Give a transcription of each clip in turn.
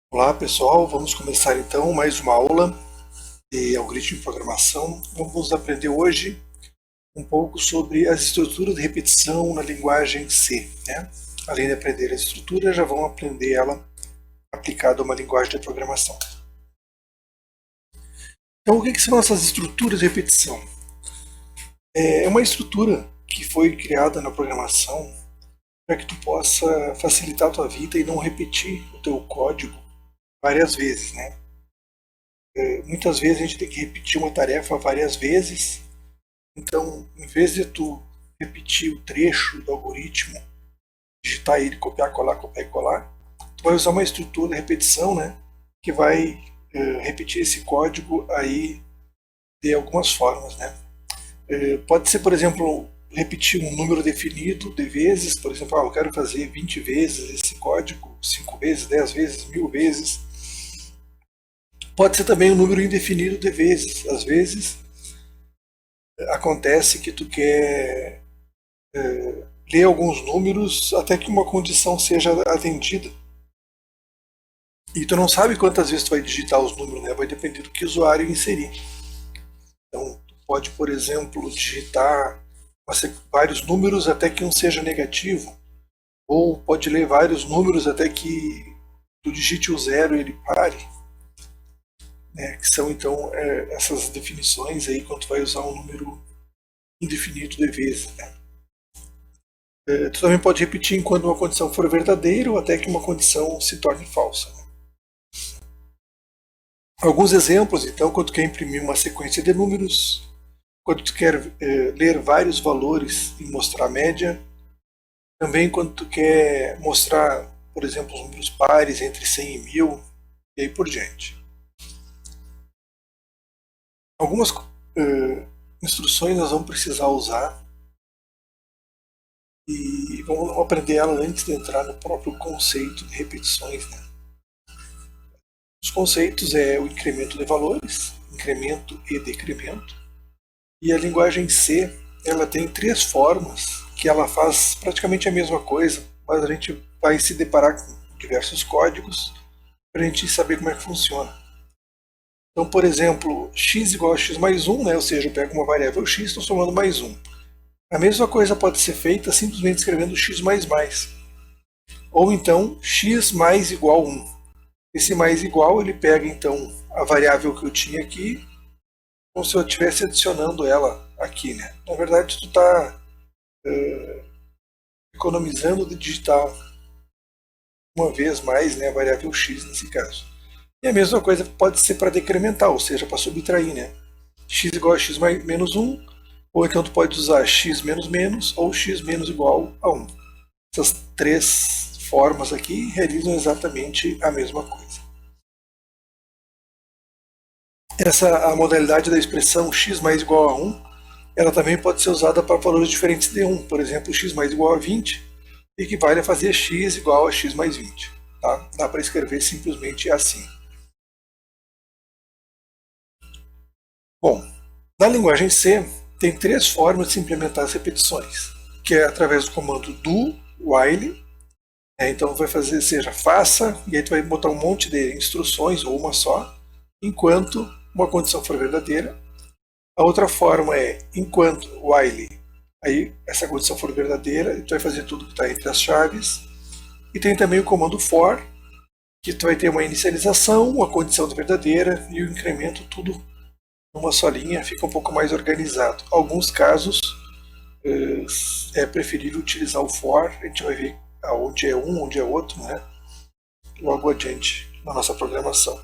Olá pessoal, vamos começar então mais uma aula de algoritmo de programação. Vamos aprender hoje um pouco sobre as estruturas de repetição na linguagem C, né? Além de aprender a estrutura, já vão aprender ela aplicada a uma linguagem de programação. Então, o que são essas estruturas de repetição? É uma estrutura que foi criada na programação para que tu possa facilitar a tua vida e não repetir o teu código várias vezes, né? Muitas vezes a gente tem que repetir uma tarefa várias vezes. Então, em vez de tu repetir o trecho do algoritmo, digitar ele, copiar e colar, tu vai usar uma estrutura de repetição, né, que vai repetir esse código aí de algumas formas, né. Pode ser, por exemplo, repetir um número definido de vezes, por exemplo, eu quero fazer 20 vezes esse código, 5 vezes, 10 vezes, 1000 vezes. Pode ser também um número indefinido de vezes. Às vezes acontece que tu quer ler alguns números até que uma condição seja atendida. E tu não sabe quantas vezes tu vai digitar os números, né? Vai depender do que o usuário inserir. Então, tu pode, por exemplo, digitar vários números até que um seja negativo, ou pode ler vários números até que tu digite o zero e ele pare, né? Que são então essas definições aí quando tu vai usar um número indefinido de vezes, né? Tu também pode repetir enquanto uma condição for verdadeira ou até que uma condição se torne falsa, né? Alguns exemplos, então, quando tu quer imprimir uma sequência de números, quando tu quer ler vários valores e mostrar a média, também quando tu quer mostrar, por exemplo, os números pares entre 100 e 1000, e aí por diante. Algumas instruções nós vamos precisar usar e vamos aprender ela antes de entrar no próprio conceito de repetições, né? Os conceitos é o incremento de valores, incremento e decremento. E a linguagem C, ela tem três formas que ela faz praticamente a mesma coisa, mas a gente vai se deparar com diversos códigos para a gente saber como é que funciona. Então, por exemplo, x igual a x mais 1, né? Ou seja, eu pego uma variável x e estou somando mais 1. A mesma coisa pode ser feita simplesmente escrevendo x mais mais. Ou então, x mais igual a 1. Esse mais igual, ele pega então a variável que eu tinha aqui, como se eu estivesse adicionando ela aqui, né? Na verdade, tu está economizando de digitar uma vez mais, né, a variável x nesse caso. E a mesma coisa pode ser para decrementar, ou seja, para subtrair, né? X igual a x mais, menos 1, ou então tu pode usar x menos menos ou x menos igual a 1. Essas três formas aqui realizam exatamente a mesma coisa. A modalidade da expressão x mais igual a 1, ela também pode ser usada para valores diferentes de 1. Por exemplo, x mais igual a 20 equivale a fazer x igual a x mais 20. Tá? Dá para escrever simplesmente assim. Bom, na linguagem C, tem três formas de se implementar as repetições, que é através do comando do, while, então vai fazer, seja faça, e aí tu vai botar um monte de instruções, ou uma só, enquanto uma condição for verdadeira. A outra forma é enquanto while, aí essa condição for verdadeira, tu vai fazer tudo que está entre as chaves. E tem também o comando for, que tu vai ter uma inicialização, uma condição de verdadeira e o incremento, tudo numa só linha, fica um pouco mais organizado. Em alguns casos é preferível utilizar o for, a gente vai ver onde é um, onde é outro, né? Logo adiante na nossa programação.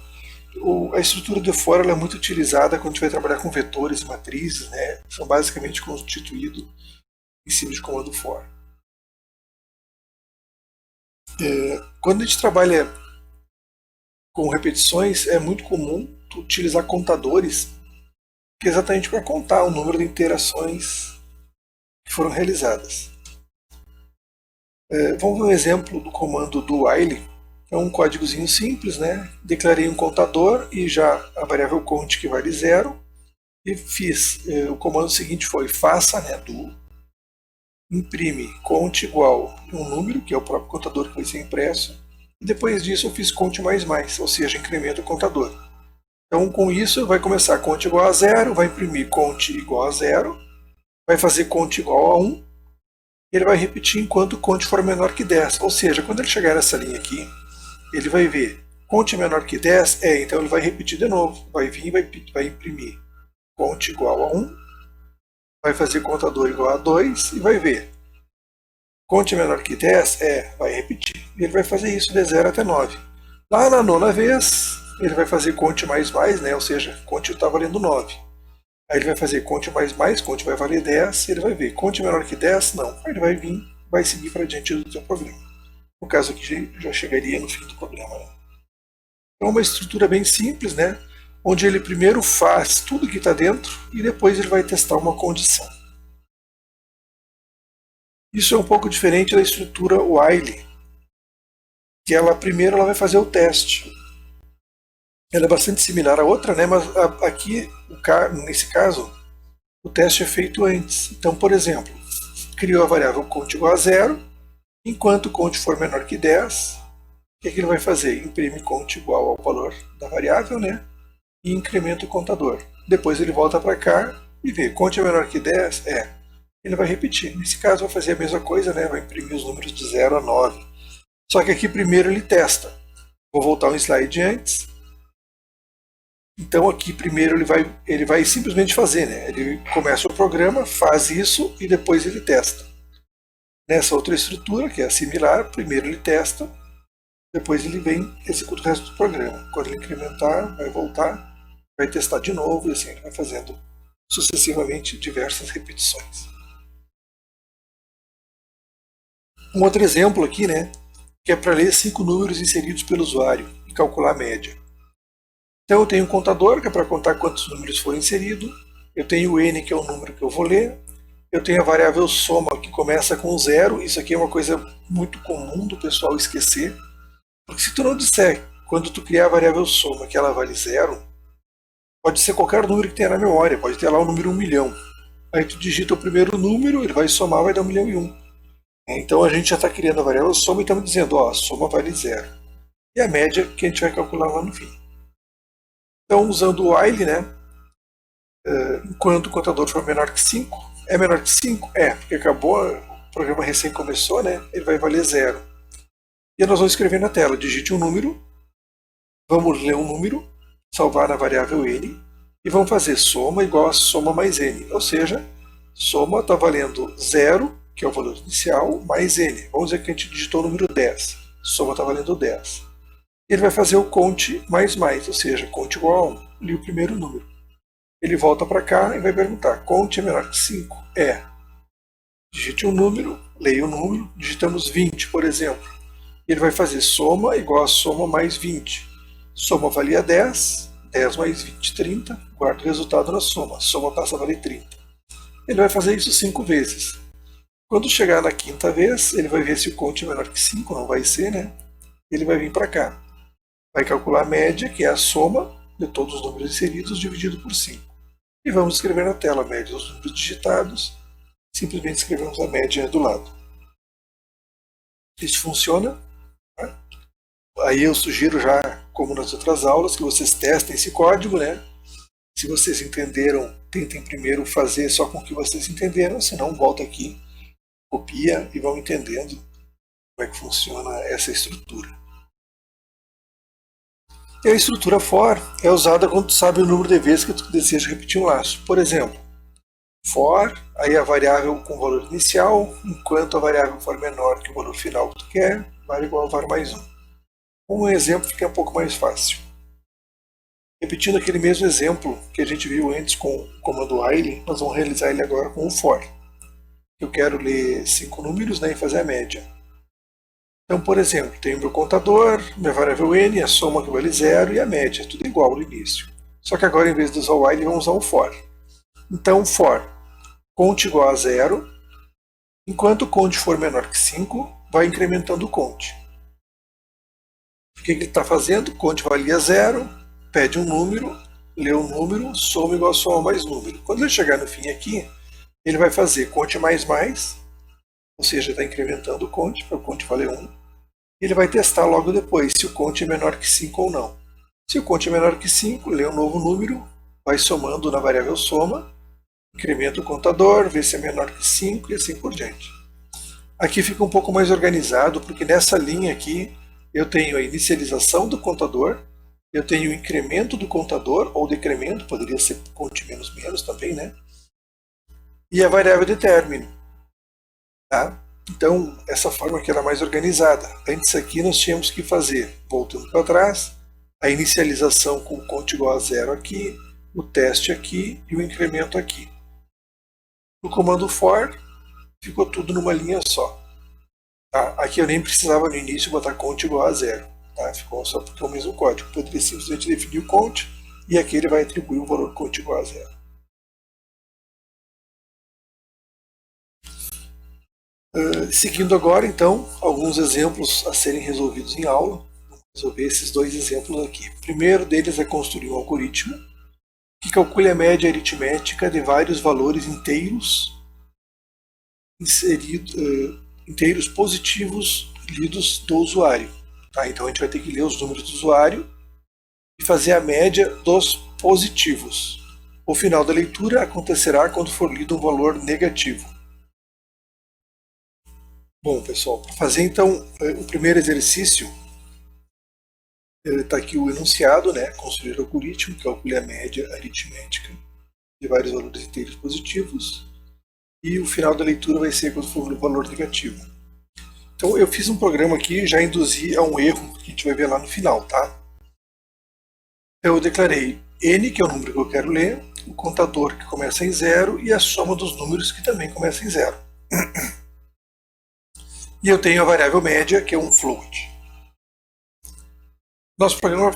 A estrutura de for é muito utilizada quando a gente vai trabalhar com vetores e matrizes, né? São basicamente constituídos em cima de comando for. Quando a gente trabalha com repetições, é muito comum utilizar contadores, que é exatamente para contar o número de interações que foram realizadas. Vamos ver um exemplo do comando do while. É um códigozinho simples, né? Declarei um contador e já a variável count que vale 0. E fiz. O comando seguinte foi faça, né, do imprime count igual um número, que é o próprio contador que vai ser impresso, e depois disso eu fiz conte mais mais, ou seja, incremento o contador. Então com isso vai começar conte igual a 0, vai imprimir conte igual a 0, vai fazer conte igual a 1, e ele vai repetir enquanto conte for menor que 10, ou seja, quando ele chegar nessa linha aqui, ele vai ver conte menor que 10, então ele vai repetir de novo, vai vir e vai imprimir conte igual a 1, vai fazer contador igual a 2 e vai ver conte menor que 10, vai repetir. Ele vai fazer isso de 0 até 9. Lá na nona vez, ele vai fazer conte mais mais, né? Ou seja, conte está valendo 9. Aí ele vai fazer conte mais mais, conte vai valer 10, e ele vai ver conte menor que 10, não. Aí ele vai vir, vai seguir para diante do seu problema. No caso aqui já chegaria no fim do problema. Né? Então é uma estrutura bem simples, né? Onde ele primeiro faz tudo que está dentro e depois ele vai testar uma condição. Isso é um pouco diferente da estrutura while, que ela primeiro ela vai fazer o teste. Ela é bastante similar à outra, né? Mas aqui, nesse caso, o teste é feito antes. Então, por exemplo, criou a variável conte igual a 0, enquanto conte for menor que 10, o que ele vai fazer? Imprime conte igual ao valor da variável, né? E incrementa o contador. Depois ele volta para cá e vê, conte é menor que 10? Ele vai repetir. Nesse caso vai fazer a mesma coisa, né? Vai imprimir os números de 0 a 9. Só que aqui primeiro ele testa. Vou voltar um slide antes. Então aqui primeiro ele vai simplesmente fazer, né? Ele começa o programa, faz isso e depois ele testa. Nessa outra estrutura, que é similar, primeiro ele testa, depois ele vem e executa o resto do programa. Quando ele incrementar, vai voltar, vai testar de novo e assim ele vai fazendo sucessivamente diversas repetições. Um outro exemplo aqui, né, que é para ler 5 números inseridos pelo usuário e calcular a média. Então eu tenho um contador, que é para contar quantos números foram inseridos, eu tenho o n, que é o número que eu vou ler, eu tenho a variável soma, que começa com 0, isso aqui é uma coisa muito comum do pessoal esquecer, porque se tu não disser, quando tu criar a variável soma, que ela vale 0, pode ser qualquer número que tenha na memória, pode ter lá o número 1 milhão. Aí tu digita o primeiro número, ele vai somar, vai dar 1 milhão e 1. Então a gente já está criando a variável soma e estamos dizendo, ó, a soma vale 0. E a média que a gente vai calcular lá no fim. Então, usando o while, né, enquanto o contador for menor que 5, é menor que 5? Porque acabou, o programa recém começou, né, ele vai valer 0. E nós vamos escrever na tela, digite um número, vamos ler um número, salvar na variável n, e vamos fazer soma igual a soma mais n, ou seja, soma está valendo 0, que é o valor inicial, mais n. Vamos dizer que a gente digitou o número 10, soma está valendo 10. Ele vai fazer o conte mais mais, ou seja, conte igual a 1, li o primeiro número. Ele volta para cá e vai perguntar, conte é menor que 5? Digite um número, leia o número, digitamos 20, por exemplo. Ele vai fazer soma igual a soma mais 20. Soma valia 10, 10 mais 20, 30, guarda o resultado na soma. Soma passa a valer 30. Ele vai fazer isso 5 vezes. Quando chegar na quinta vez, ele vai ver se o conte é menor que 5, não vai ser, né? Ele vai vir para cá. Vai calcular a média, que é a soma de todos os números inseridos dividido por 5. E vamos escrever na tela a média dos números digitados. Simplesmente escrevemos a média do lado. Isso funciona. Tá? Aí eu sugiro já, como nas outras aulas, que vocês testem esse código, né? Se vocês entenderam, tentem primeiro fazer só com o que vocês entenderam, senão volta aqui, copia e vão entendendo como é que funciona essa estrutura. E a estrutura for é usada quando tu sabe o número de vezes que tu deseja repetir um laço. Por exemplo, for, aí a variável com valor inicial, enquanto a variável for menor que o valor final que tu quer, vale igual a var mais 1. Um exemplo fica um pouco mais fácil. Repetindo aquele mesmo exemplo que a gente viu antes com o comando while, nós vamos realizar ele agora com o for. Eu quero ler 5 números, né, e fazer a média. Então, por exemplo, tenho meu contador, minha variável n, a soma que vale 0 e a média, tudo igual no início. Só que agora, em vez de usar o while, vamos usar o for. Então, for, conte igual a 0, enquanto o conte for menor que 5, vai incrementando o conte. O que ele está fazendo? Conte valia 0, pede um número, lê um número, soma igual a soma mais número. Quando ele chegar no fim aqui, ele vai fazer conte mais mais, ou seja, está incrementando o conte, para o conte valer 1, Ele vai testar logo depois se o count é menor que 5 ou não. Se o count é menor que 5, lê um novo número, vai somando na variável soma, incrementa o contador, vê se é menor que 5 e assim por diante. Aqui fica um pouco mais organizado, porque nessa linha aqui eu tenho a inicialização do contador, eu tenho o incremento do contador, ou decremento, poderia ser count menos menos também, né? E a variável de término. Tá? Então, essa forma aqui era mais organizada. Antes aqui nós tínhamos que fazer, voltando para trás, a inicialização com o count igual a zero aqui, o teste aqui e o incremento aqui. No comando for, ficou tudo numa linha só. Tá? Aqui eu nem precisava no início botar count igual a zero. Tá? Ficou só porque é o mesmo código. Poderia simplesmente definir o count e aqui ele vai atribuir o valor count igual a zero. Seguindo agora, então, alguns exemplos a serem resolvidos em aula. Vamos resolver esses dois exemplos aqui. O primeiro deles é construir um algoritmo que calcule a média aritmética de vários valores inteiros inteiros positivos lidos do usuário. Tá? Então a gente vai ter que ler os números do usuário e fazer a média dos positivos. O final da leitura acontecerá quando for lido um valor negativo. Bom, pessoal, para fazer então o primeiro exercício, está aqui o enunciado, né? Construir o algoritmo, calcule a média aritmética de vários valores inteiros positivos. E o final da leitura vai ser quando for o valor negativo. Então eu fiz um programa aqui e já induzi a um erro que a gente vai ver lá no final, tá? Eu declarei n, que é o número que eu quero ler, o contador que começa em 0 e a soma dos números que também começa em 0. E eu tenho a variável média, que é um float. Nosso programa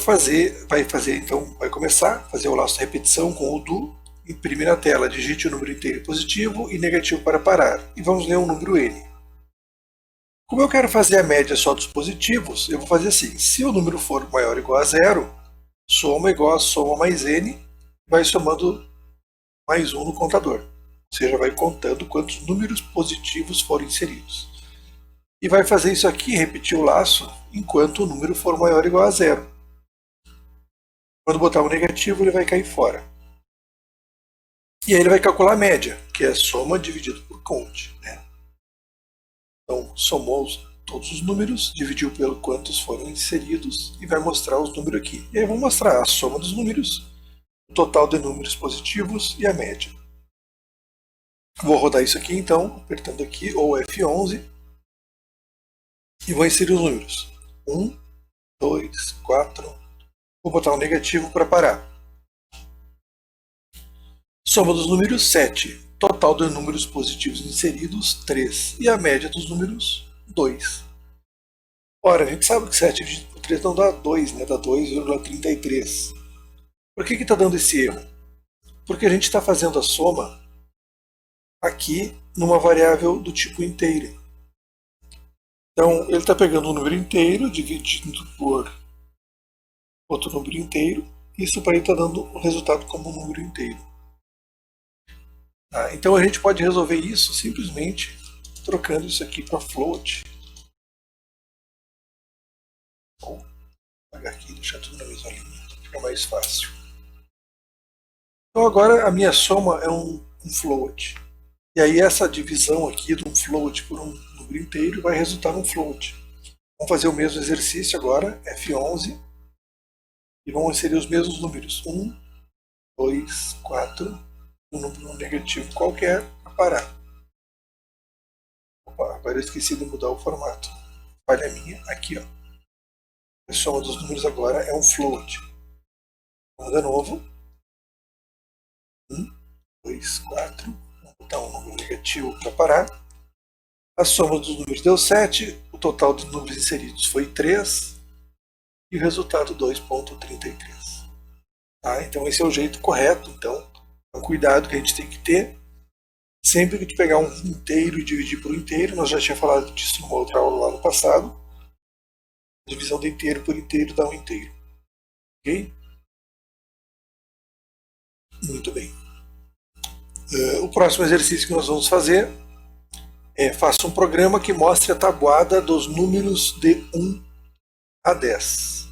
vai começar a fazer o laço de repetição com o do, imprime na tela, digite o número inteiro positivo e negativo para parar, e vamos ler um número n. Como eu quero fazer a média só dos positivos, eu vou fazer assim, se o número for maior ou igual a 0, soma igual a soma mais n, vai somando mais 1 no contador. Ou seja, vai contando quantos números positivos foram inseridos. E vai fazer isso aqui, repetir o laço, enquanto o número for maior ou igual a 0. Quando botar um negativo, ele vai cair fora. E aí ele vai calcular a média, que é a soma dividido por count. Né? Então, somou todos os números, dividiu pelo quantos foram inseridos e vai mostrar os números aqui. E aí eu vou mostrar a soma dos números, o total de números positivos e a média. Vou rodar isso aqui então, apertando aqui, ou F11, e vou inserir os números. 1, 2, 4. Vou botar um negativo para parar. Soma dos números 7. Total de números positivos inseridos, 3. E a média dos números, 2. Ora, a gente sabe que 7 dividido por 3 não dá 2, né? Dá 2,33. Por que está dando esse erro? Porque a gente está fazendo a soma aqui numa variável do tipo inteiro. Então, ele está pegando um número inteiro, dividindo por outro número inteiro. Isso para ele está dando o resultado como um número inteiro. Tá? Então, a gente pode resolver isso simplesmente trocando isso aqui para float. Vou apagar aqui e deixar tudo na mesma linha, fica mais fácil. Então, agora a minha soma é um float. E aí essa divisão aqui de um float por um número inteiro vai resultar num float. Vamos fazer o mesmo exercício agora, F11, e vamos inserir os mesmos números, 1, 2, 4, um número negativo qualquer, para parar. Opa, agora eu esqueci de mudar o formato. Falha minha, aqui ó. A soma dos números agora é um float. Vamos de novo. 1, 2, 4. Vamos botar um número negativo para parar. A soma dos números deu 7, o total de números inseridos foi 3 e o resultado 2,33. Tá? Então esse é o jeito correto. Então, é um cuidado que a gente tem que ter. Sempre que tu pegar um inteiro e dividir por inteiro, nós já tínhamos falado disso numa outra aula lá no passado. A divisão de inteiro por inteiro dá um inteiro. Ok? Muito bem. O próximo exercício que nós vamos fazer faça um programa que mostre a tabuada dos números de 1 a 10.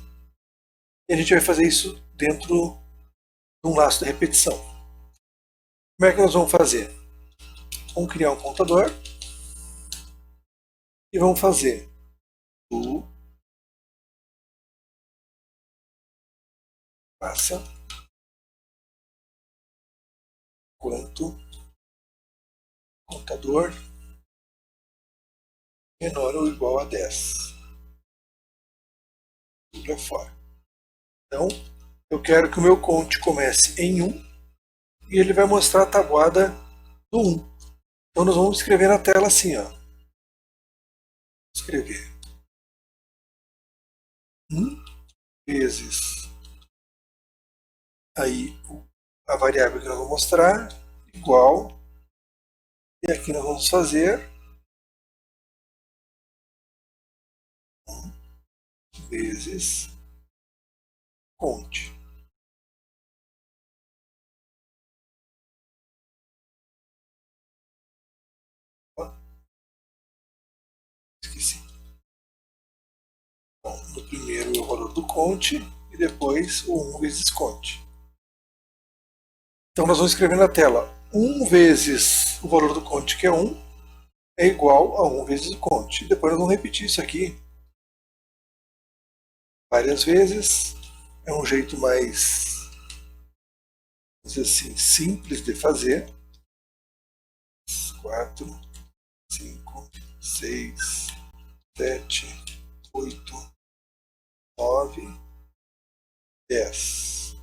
E a gente vai fazer isso dentro de um laço de repetição. Como é que nós vamos fazer? Vamos criar um contador e vamos fazer o passa quanto contador menor ou igual a 10. Tudo é fora. Então, eu quero que o meu count comece em 1 e ele vai mostrar a tabuada do 1. Então, nós vamos escrever na tela assim, ó. Escrever 1 vezes aí a variável que nós vamos mostrar, igual, e aqui nós vamos fazer 1 vezes count. Esqueci. Bom, no primeiro o valor do count e depois o 1 vezes count. Então nós vamos escrever na tela 1 vezes o valor do count, que é 1, é igual a 1 vezes o count. Depois nós vamos repetir isso aqui várias vezes. É um jeito mais, vamos dizer assim, simples de fazer. 4, 5, 6, 7, 8, 9, 10.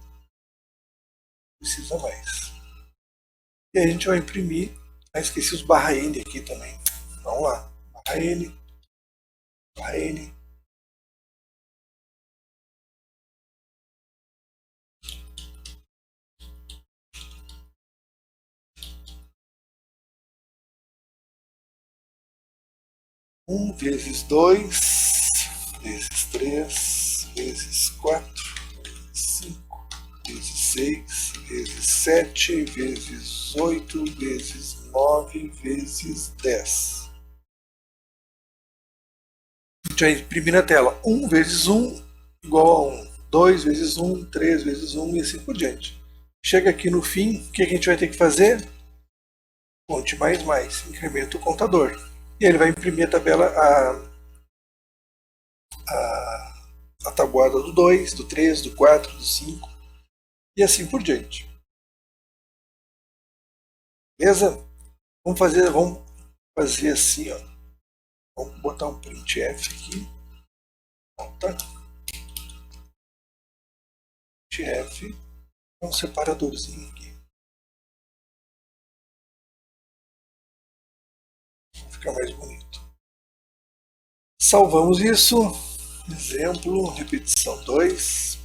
Precisa mais. E aí a gente vai imprimir. Ah, esqueci os barra N aqui também. Vamos lá. Barra N. Barra N. Um vezes 2, vezes 3, vezes 4, vezes 5, vezes 6, vezes 7, vezes 8, vezes 9, vezes 10. A gente vai imprimir na tela 1 vezes 1 igual a 1, 2 vezes 1, 3 vezes 1 e assim por diante. Chega aqui no fim, o que a gente vai ter que fazer? Conte mais, incrementa o contador. E ele vai imprimir a tabela, a tabuada do 2, do 3, do 4, do 5 e assim por diante. Beleza? Vamos fazer assim, ó. Vamos botar um printf aqui. Tá? Printf, um separadorzinho aqui. Vai ficar mais bonito. Salvamos isso. Exemplo, repetição 2.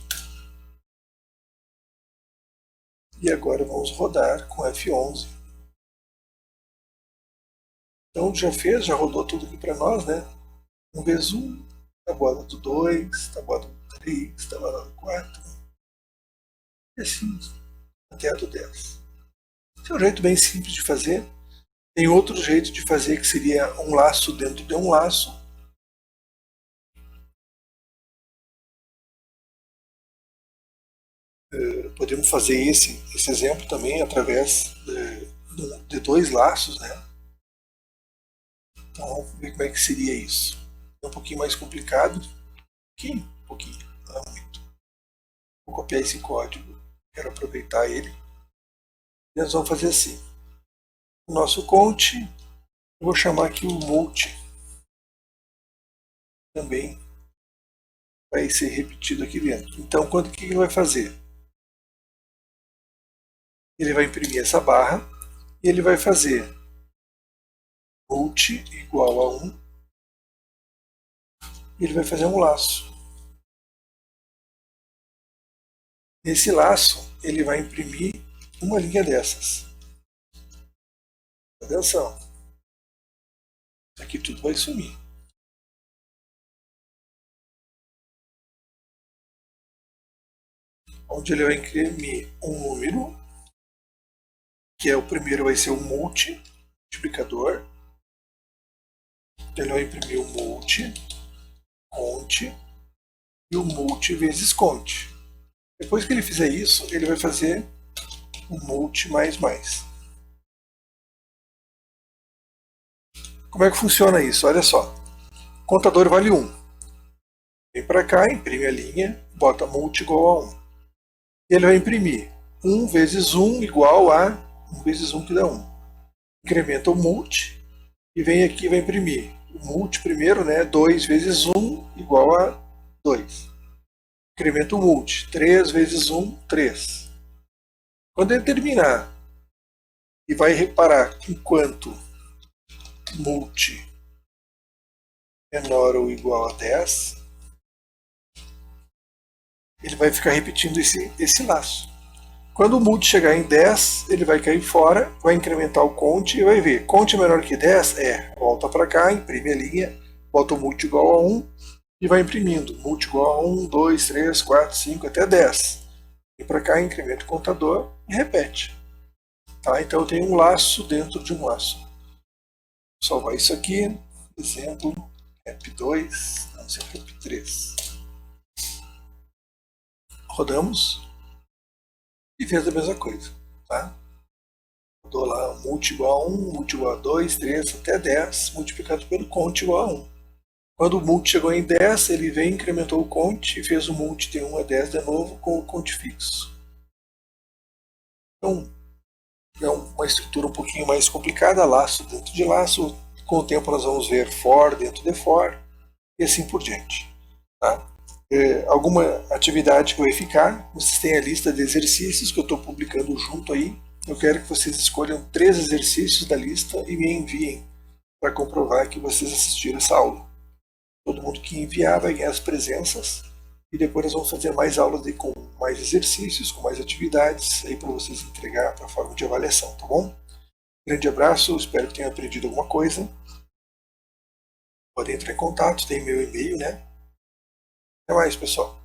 E agora vamos rodar com F11. Então já fez, já rodou tudo aqui para nós, né? 1 vezes 1, tabuada do 2, tabuada do 3, tabuada do 4. E assim até a do 10. Esse é um jeito bem simples de fazer. Tem outro jeito de fazer que seria um laço dentro de um laço. Podemos fazer esse exemplo também através de dois laços, né? Então vamos ver como é que seria isso. É um pouquinho mais complicado. Um pouquinho, não é muito. Vou copiar esse código, quero aproveitar ele. E nós vamos fazer assim. O nosso count, eu vou chamar aqui o multi. Também vai ser repetido aqui dentro. Então, o que ele vai fazer? Ele vai imprimir essa barra e ele vai fazer multi igual a 1 e ele vai fazer um laço. Nesse laço, ele vai imprimir uma linha dessas. Atenção. Aqui tudo vai sumir. Onde ele vai imprimir um número, que é o primeiro vai ser o multiplicador, Então ele vai imprimir o multi, conte e o multi vezes conte. Depois que ele fizer isso, ele vai fazer o multi mais mais. Como é que funciona isso? Olha só. Contador vale 1. Vem para cá, imprime a linha, bota multi igual a 1. E ele vai imprimir 1 vezes 1 igual a 1 vezes 1 que dá 1. Incrementa o multi e vem aqui e vai imprimir o multi primeiro, né? 2 vezes 1 igual a 2. Incrementa o multi, 3 vezes 1, 3. Quando ele terminar e vai reparar que enquanto multi menor ou igual a 10, ele vai ficar repetindo esse laço. Quando o multi chegar em 10, ele vai cair fora, vai incrementar o conte e vai ver. Conte menor que 10? Volta para cá, imprime a linha, bota o multi igual a 1 e vai imprimindo. Multi igual a 1, 2, 3, 4, 5 até 10. Vem para cá, incrementa o contador e repete. Tá? Então eu tenho um laço dentro de um laço. Vou salvar isso aqui. Exemplo, rep2, não sei, rep3. Rodamos e fez a mesma coisa. Tá? Dou lá multi igual a 1, multi igual a 2, 3, até 10, multiplicado pelo conte igual a 1. Quando o multi chegou em 10, ele veio, incrementou o conte e fez o multi de 1 a 10 de novo com o conte fixo. Então, é uma estrutura um pouquinho mais complicada, laço dentro de laço. Com o tempo nós vamos ver for dentro de for e assim por diante. Tá? Alguma atividade que vai ficar, vocês têm a lista de exercícios que eu estou publicando junto aí. Eu quero que vocês escolham 3 exercícios da lista e me enviem para comprovar que vocês assistiram essa aula. Todo mundo que enviar vai ganhar as presenças e depois nós vamos fazer mais aulas com mais exercícios, com mais atividades aí para vocês entregar para a forma de avaliação, tá bom? Grande abraço, espero que tenham aprendido alguma coisa. Podem entrar em contato, tem meu e-mail, né? Até mais, pessoal.